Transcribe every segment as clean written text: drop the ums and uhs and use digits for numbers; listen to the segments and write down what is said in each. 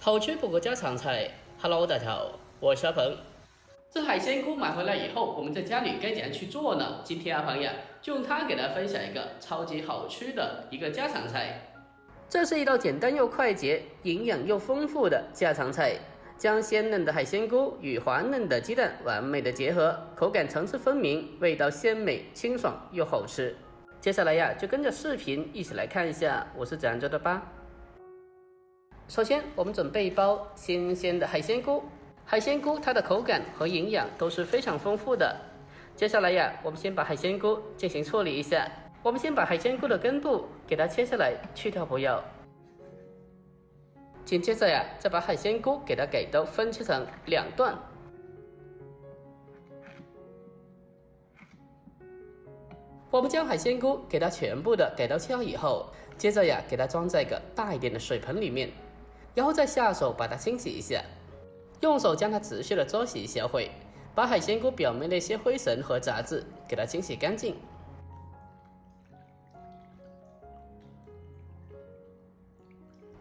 好吃不过家常菜。Hello， 大家好，我是阿鹏。这海鲜菇买回来以后，我们在家里该怎样去做呢？今天阿鹏呀，就用它给大家分享一个超级好吃的一个家常菜。这是一道简单又快捷、营养又丰富的家常菜，将鲜嫩的海鲜菇与滑嫩的鸡蛋完美的结合，口感层次分明，味道鲜美、清爽又好吃。接下来呀，就跟着视频一起来看一下我是怎样做的吧。首先，我们准备一包新鲜的海鲜菇。海鲜菇它的口感和营养都是非常丰富的。接下来呀，我们先把海鲜菇进行处理一下。我们先把海鲜菇的根部给它切下来，去掉不要。紧接着呀，再把海鲜菇给它给都分切成2段。我们将海鲜菇给它全部的给到切好以后，接着呀，给它装在一个大一点的水盆里面，然后再下手把它清洗一下，用手将它仔细的搓洗一下会，把海鲜菇表面那些灰尘和杂质给它清洗干净。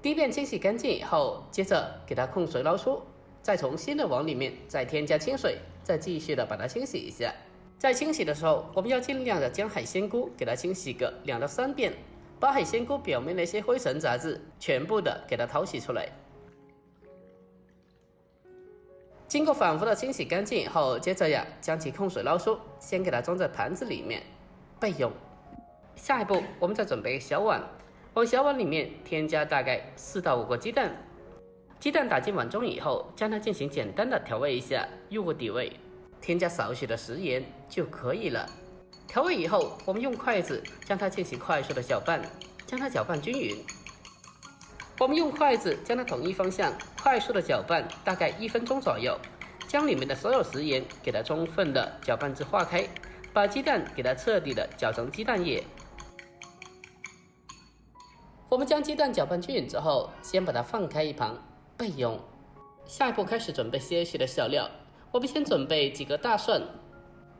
第一遍清洗干净以后，接着给它控水捞出，再重新的往里面再添加清水，再继续的把它清洗一下。在清洗的时候，我们要尽量的将海鲜菇给它清洗个2到3遍，把海鲜菇表面那些灰尘杂质全部的给它淘洗出来。经过反复的清洗干净以后，接着呀，将其控水捞出，先给它装在盘子里面备用。下一步，我们再准备小碗，往小碗里面添加大概4到5个鸡蛋。鸡蛋打进碗中以后，将它进行简单的调味一下，入个底味，添加少许的食盐就可以了。调味以后，我们用筷子将它进行快速的搅拌，将它搅拌均匀。我们用筷子将它统一方向快速的搅拌，大概1分钟左右，将里面的所有食盐给它充分的搅拌至化开，把鸡蛋给它彻底的搅成鸡蛋液。我们将鸡蛋搅拌均匀之后，先把它放开一旁备用。下一步开始准备些许的小料，我们先准备几个大蒜，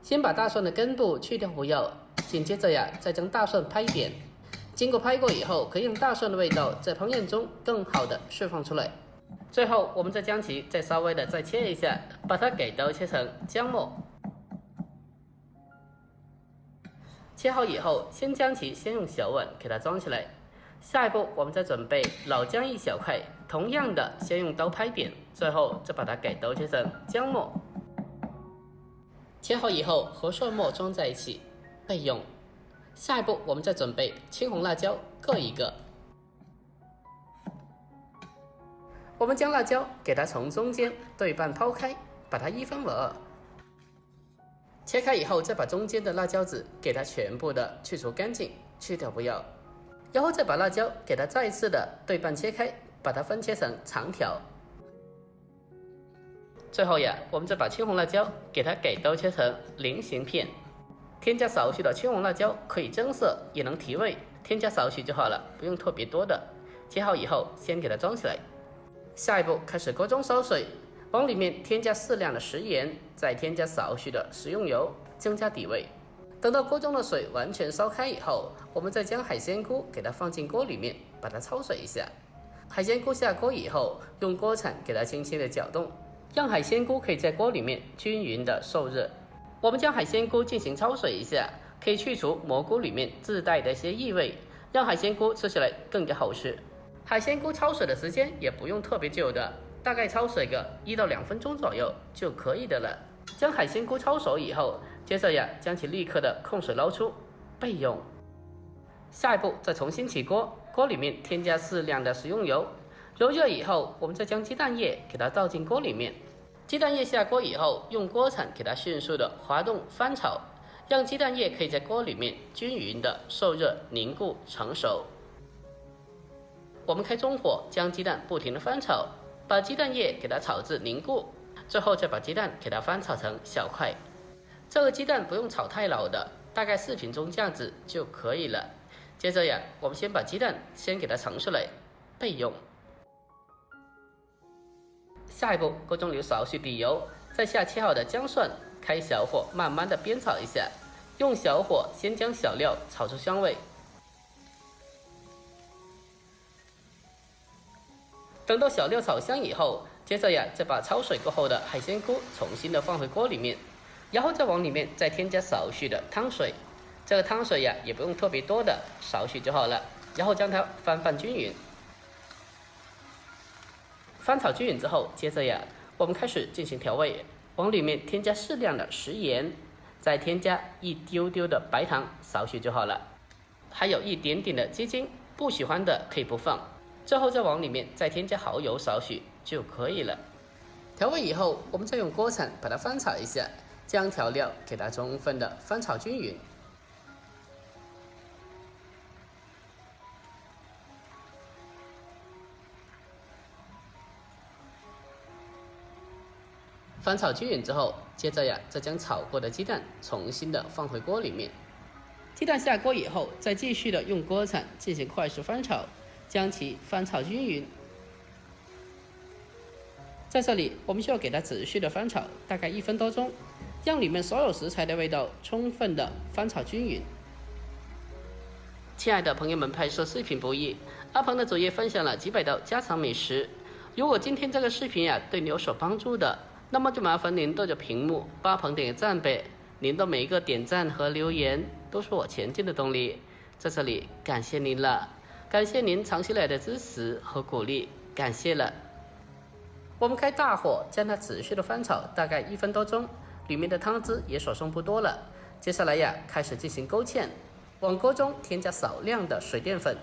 先把大蒜的根部去掉不要，紧接着呀，再将大蒜拍扁。经过拍过以后，可以让大蒜的味道在烹饪中更好的释放出来。最后，我们再将其再稍微的再切一下，把它给刀切成姜末。切好以后，先将其先用小碗给它装起来。下一步，我们再准备老姜1小块，同样的先用刀拍扁，最后再把它给刀切成姜末。切好以后和蒜末装在一起备用。下一步，我们再准备青红辣椒各1个。我们将辣椒给它从中间对半抛开，把它1分为2。切开以后，再把中间的辣椒籽给它全部的去除干净，去掉不要。然后再把辣椒给它再次的对半切开，把它分切成长条。最后呀，我们再把青红辣椒给它给刀切成菱形片。添加少许的青红辣椒可以增色，也能提味，添加少许就好了，不用特别多的。切好以后，先给它装起来。下一步开始锅中烧水，往里面添加适量的食盐，再添加少许的食用油，增加底味。等到锅中的水完全烧开以后，我们再将海鲜菇给它放进锅里面，把它焯水一下。海鲜菇下锅以后，用锅铲给它轻轻的搅动，让海鲜菇可以在锅里面均匀的受热。我们将海鲜菇进行焯水一下，可以去除蘑菇里面自带的一些异味，让海鲜菇吃起来更加好吃。海鲜菇焯水的时间也不用特别久的，大概焯水个1到2分钟左右就可以的了。将海鲜菇焯熟以后，接着呀，将其立刻的控水捞出备用。下一步再重新起锅，锅里面添加适量的食用油，油热以后，我们再将鸡蛋液给它倒进锅里面。鸡蛋液下锅以后，用锅铲给它迅速的滑动翻炒，让鸡蛋液可以在锅里面均匀的受热凝固成熟。我们开中火，将鸡蛋不停的翻炒，把鸡蛋液给它炒至凝固，最后再把鸡蛋给它翻炒成小块。这个鸡蛋不用炒太老的，大概4分钟这样子就可以了。接着呀，我们先把鸡蛋先给它盛出来备用。下一步，锅中留少许底油，再下切好的姜蒜，开小火慢慢的煸炒一下，用小火先将小料炒出香味。等到小料炒香以后，接着呀，再把焯水过后的海鲜菇重新的放回锅里面，然后再往里面再添加少许的汤水。这个汤水呀，也不用特别多的，少许就好了。然后将它翻拌均匀。翻炒均匀之后，接着呀，我们开始进行调味，往里面添加适量的食盐，再添加一丢丢的白糖，少许就好了。还有一点点的鸡精，不喜欢的可以不放。最后再往里面再添加蚝油少许就可以了。调味以后，我们再用锅铲把它翻炒一下，将调料给它充分的翻炒均匀。翻炒均匀之后，接着呀，再将炒过的鸡蛋重新的放回锅里面。鸡蛋下锅以后，再继续的用锅铲进行快速翻炒，将其翻炒均匀。在这里，我们需要给它持续的翻炒，大概1分多钟，让里面所有食材的味道充分的翻炒均匀。亲爱的朋友们，拍摄视频不易，阿鹏的主页分享了几百道家常美食。如果今天这个视频呀对你有所帮助的，那么就麻烦您对着屏幕帮阿鹏点个赞呗。您的每一个点赞和留言都是我前进的动力，在这里感谢您了，感谢您长期来的支持和鼓励，感谢了。我们开大火将它持续的翻炒，大概1分多钟，里面的汤汁也所剩不多了。接下来呀，开始进行勾芡，往锅中添加少量的水淀粉，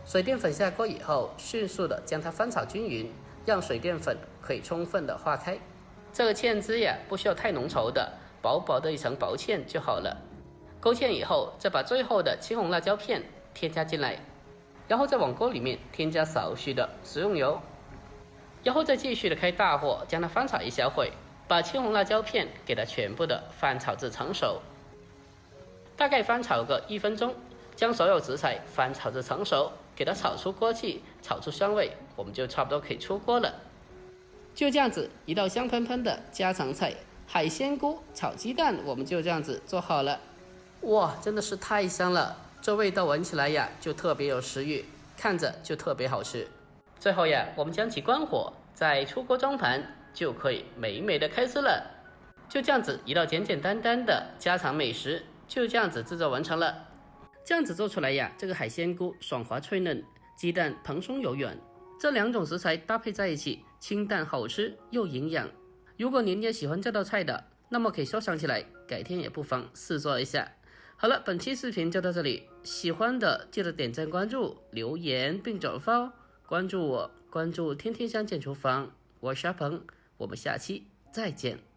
水淀粉下锅以后，迅速的将它翻炒均匀，让水淀粉可以充分的化开。这个芡汁呀，不需要太浓稠的，薄薄的一层薄芡就好了。勾芡以后，再把最后的青红辣椒片添加进来，然后再往锅里面添加少许的食用油，然后再继续的开大火将它翻炒一小会，把青红辣椒片给它全部的翻炒至成熟。大概翻炒个1分钟，将所有食材翻炒至成熟，给它炒出锅气，炒出香味，我们就差不多可以出锅了。就这样子，一道香喷喷的家常菜海鲜菇炒鸡蛋，我们就这样子做好了。哇，真的是太香了，这味道闻起来呀就特别有食欲，看着就特别好吃。最后呀，我们将其关火，再出锅装盘，就可以美美的开吃了。就这样子，一道简简单单的家常美食就这样子制作完成了。这样子做出来呀，这个海鲜菇爽滑脆嫩，鸡蛋蓬松柔软，这2种食材搭配在一起，清淡好吃又营养。如果您也喜欢这道菜的，那么可以收藏起来，改天也不妨试做一下。好了，本期视频就到这里，喜欢的记得点赞关注留言并转发哦。关注我，关注天天香健厨房，我是阿鹏，我们下期再见。